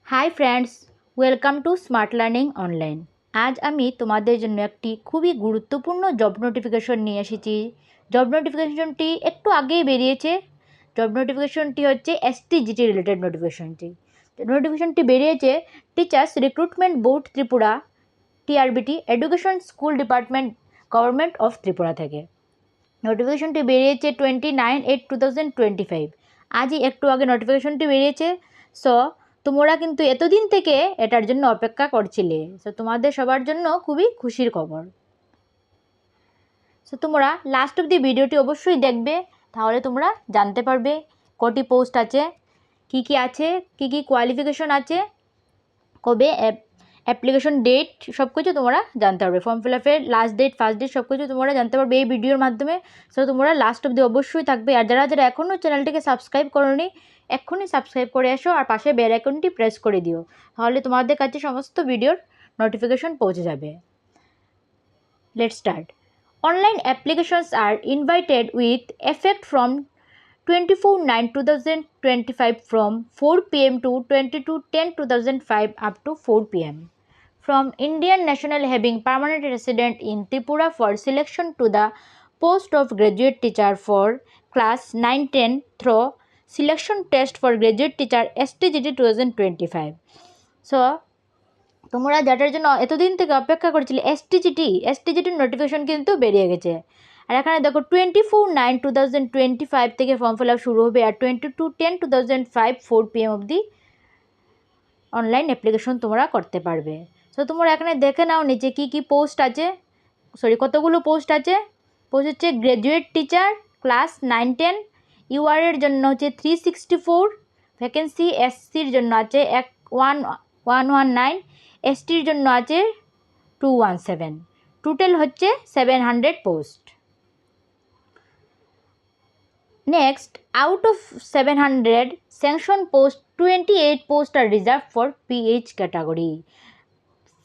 Hi friends, welcome to smart learning online. আজ আমি তোমাদের জন্য একটি খুবই গুরুত্বপূর্ণ জব নোটিফিকেশন নিয়ে এসেছি। জব নোটিফিকেশনটি একটু আগেই বেরিয়েছে। জব নোটিফিকেশনটি হচ্ছে এসটিজিটি রিলেটেড নোটিফিকেশনটি বেরিয়েছে teachers recruitment board Tripura, TRBT, education school department, government of Tripura থেকে। নোটিফিকেশনটি বেরিয়েছে 29/8/2025। আজই একটু আগে নোটিফিকেশনটি বেরিয়েছে। সো তোমরা কিন্তু এতদিন থেকে এটার জন্য অপেক্ষা করছিলে। সো তোমাদের সবার জন্য খুবই খুশির খবর। সো তোমরা লাস্ট অব দি ভিডিওটি অবশ্যই দেখবে, তাহলে তোমরা জানতে পারবে কটি পোস্ট আছে, কি কি আছে, কি কি কোয়ালিফিকেশন আছে, কবে অ্যাপ্লিকেশন ডেট, সব কিছু তোমরা জানতে পারবে। ফর্ম ফিল আপের লাস্ট ডেট, ফার্স্ট ডেট সব কিছু তোমরা জানতে পারবে এই ভিডিওর মাধ্যমে। সো তোমরা লাস্ট অবধি অবশ্যই থাকবে। আর যারা যারা এখনও চ্যানেলটিকে সাবস্ক্রাইব করোনি, এক্ষুনি সাবস্ক্রাইব করে এসো আর পাশে বেল আইকনটি প্রেস করে দিও, তাহলে তোমাদের কাছে সমস্ত ভিডিওর নোটিফিকেশন পৌঁছে যাবে। Let's start. Online applications are invited with effect from 24/9/2025 from 4 p.m. to 22/10/2005 up to 4 p.m. From Indian national having permanent resident in Tripura for selection to the post of graduate teacher for class 9-10 through selection test for graduate teacher STGT 2025. So তোমরা যেটার জন্য এতদিন থেকে অপেক্ষা করছিলে এসটিজিটির notification কিন্তু বেরিয়ে গেছে। আর এখানে দেখো 24/9/2025 থেকে ফর্ম ফিল আপ শুরু হবে, আর 22/10/2005 4 p.m. অবধি অনলাইন অ্যাপ্লিকেশন তোমরা করতে পারবে। তো তোমরা এখানে দেখে নাও নিচে কি কি পোস্ট আছে, কতগুলো পোস্ট আছে। পোস্ট হচ্ছে গ্র্যাজুয়েট টিচার ক্লাস 9-10, ইউআরের জন্য হচ্ছে 364 ভ্যাকেন্সি, এসসির জন্য আছে 119, এসটির জন্য আছে 217, টোটাল হচ্ছে 700 post. Next, out of 700 sanction post 28 post আর reserve for PH category,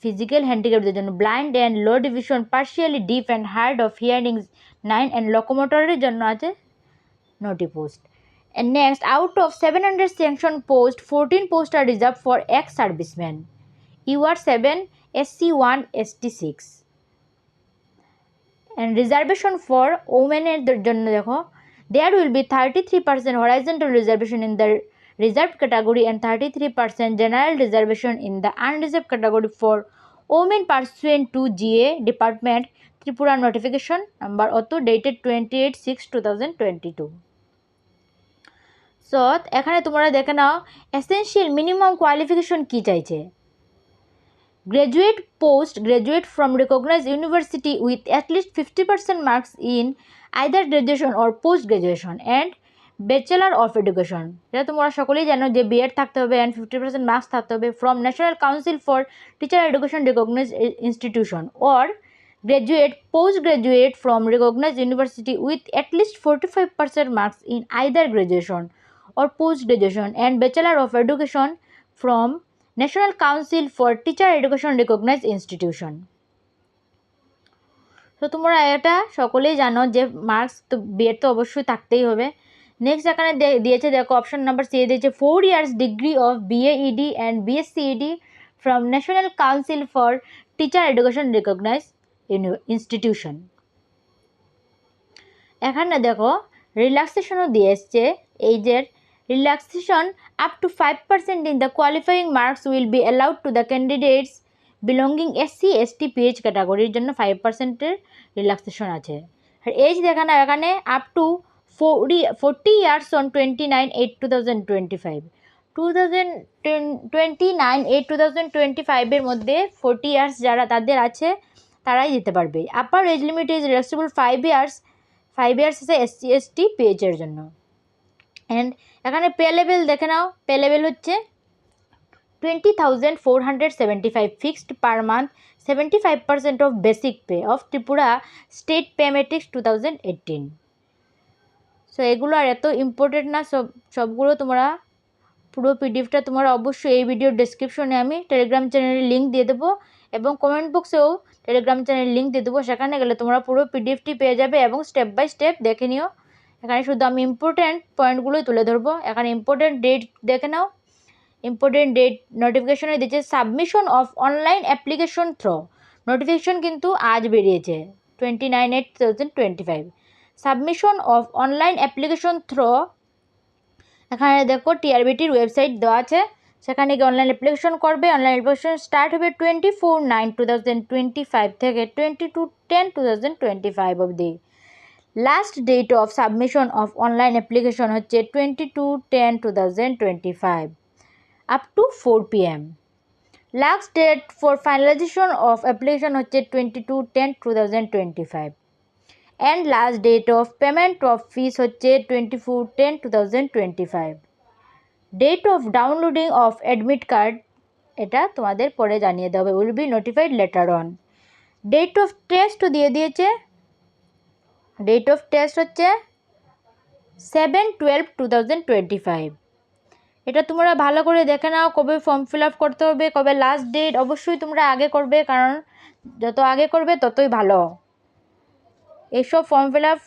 physical হ্যান্ডিক্যাপদের জন্য, blind and low vision, partially deaf and hard of hearing 9 and লোকোমোটরের জন্য আছে 9টি পোস্ট। And next, out of 700 sanction posts, 14 posts are reserved for ex-servicemen. UR7, SC1, ST6. And reservation for women এর জন্য দেখো, there will be 33% horizontal reservation in the reserved category and 33% general reservation in the unreserved category for women pursuant to GA Department Tripura notification number auto dated 28/6/2022. So এখানে তোমরা দেখে নাও essential minimum qualification কী চাইছে। Graduate post, graduate from recognised university with at least 50% marks in either graduation or post graduation and bachelor of education, এটা তোমরা সকলেই জানো যে বিএড থাকতে হবে অ্যান্ড 50% মার্কস থাকতে হবে, from national council for teacher education recognised institution or graduate post graduate from recognised university with at least 45% marks in either graduation or post graduation and bachelor of education from National Council for Teacher Education recognized institution. তো তোমরা এটা সকলেই জানো যে marks তো B Ed তো অবশ্যই থাকতেই হবে। নেক্সট এখানে দিয়েছে দেখো অপশন নাম্বার সি দিয়েছে 4 years degree of BEd and BScEd from national council for teacher education recognised institution. এখানে দেখো রিল্যাক্সেশনও দিয়ে এসছে, এইজের relaxation up to 5% in the qualifying marks will be allowed to the candidates belonging SC ST PH ক্যাটাগরির জন্য 5%-এর relaxation আছে। আর age দেখানো এখানে up to 40 years on 29/8/2025, 29/8/2025 মধ্যে 40 years যারা তাদের আছে তারাই দিতে পারবে। Upper age limit is relaxable 5 years আছে SC ST PH এর জন্য। অ্যান্ড এখানে পে লেভেল দেখে নাও, পে লেভেল হচ্ছে 20,475 fixed per month, 75% of basic pay off Tripura state pay matrix 2018। So এগুলো আর এত ইম্পর্টেন্ট না, সবগুলো তোমরা পুরো পিডিএফটা তোমরা অবশ্যই এই ভিডিওর ডেসক্রিপশনে আমি টেলিগ্রাম চ্যানেলের লিঙ্ক দিয়ে দেবো এবং কমেন্ট বক্সেও টেলিগ্রাম চ্যানেলের লিঙ্ক দিয়ে দেবো, সেখানে গেলে তোমরা পুরো পিডিএফটি পেয়ে যাবে এবং স্টেপ বাই স্টেপ দেখে নিও। এখানে শুধু আমি ইম্পর্টেন্ট পয়েন্টগুলোই তুলে ধরবো। এখানে ইম্পর্টেন্ট ডেট দেখে নাও, ইম্পর্টেন্ট ডেট নোটিফিকেশনে দিয়েছে submission of online application through, notification কিন্তু আজ বেরিয়েছে 29/8/2025। Submission of online application through, এখানে দেখো টিআরবিটির ওয়েবসাইট দেওয়া আছে, সেখানে গিয়ে অনলাইন অ্যাপ্লিকেশন করবে। অনলাইন অ্যাপ্লিকেশন স্টার্ট হবে 24/9/2025 থেকে 22/10/2025 অবধি। Last date of submission of online application হচ্ছে 22/10/2025 up to 4 PM। Last date for finalisation of application হচ্ছে 22/10/2025 and last date of payment of fees হচ্ছে 24/10/2025। Date of downloading of admit card, এটা তোমাদের পরে জানিয়ে দেবে, will be notified later on. Date of টেস্টও দিয়ে দিয়েছে, ডেট অফ টেস্ট হচ্ছে 7/12/2025। এটা তোমরা ভালো করে দেখে নাও, কবে ফর্ম ফিল আপ করতে হবে, কবে লাস্ট ডেট, অবশ্যই তোমরা আগে করবে, কারণ যত আগে করবে ততই ভালো। এইসব ফর্ম ফিল আপ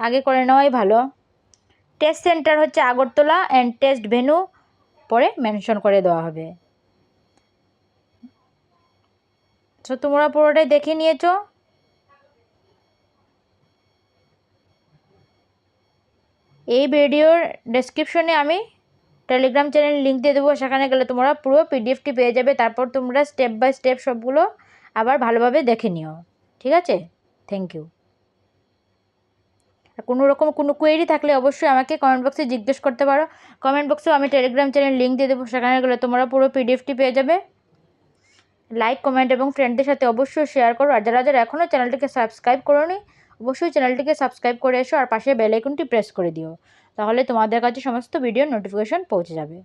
আগে করে নেওয়াই ভালো। টেস্ট সেন্টার হচ্ছে আগরতলা অ্যান্ড টেস্ট ভেন্যু পরে মেনশন করে দেওয়া হবে। তো তোমরা পুরোটাই দেখে নিয়েছো। এই ভিডিওর ডেসক্রিপশনে আমি টেলিগ্রাম চ্যানেল লিঙ্ক দিয়ে দেবো, সেখানে গেলে তোমরা পুরো পিডিএফটি পেয়ে যাবে। তারপর তোমরা স্টেপ বাই স্টেপ সবগুলো আবার ভালোভাবে দেখে নিও, ঠিক আছে? Thank you. কোনো রকম কোনো কোয়েরি থাকলে অবশ্যই আমাকে কমেন্ট বক্সে জিজ্ঞেস করতে পারো। কমেন্ট বক্সেও আমি টেলিগ্রাম চ্যানেল লিঙ্ক দিয়ে দেবো, সেখানে গেলে তোমরা পুরো পিডিএফটি পেয়ে যাবে। লাইক, কমেন্ট এবং ফ্রেন্ডদের সাথে অবশ্যই শেয়ার করো। আর যারা যারা এখনও চ্যানেলটিকে সাবস্ক্রাইব করোনি, অবশ্যই চ্যানেলটিকে সাবস্ক্রাইব করে এসো আর পাশে বেল আইকনটি প্রেস করে দিও, তাহলে তোমাদের কাছে সমস্ত ভিডিওর নোটিফিকেশন পৌঁছে যাবে।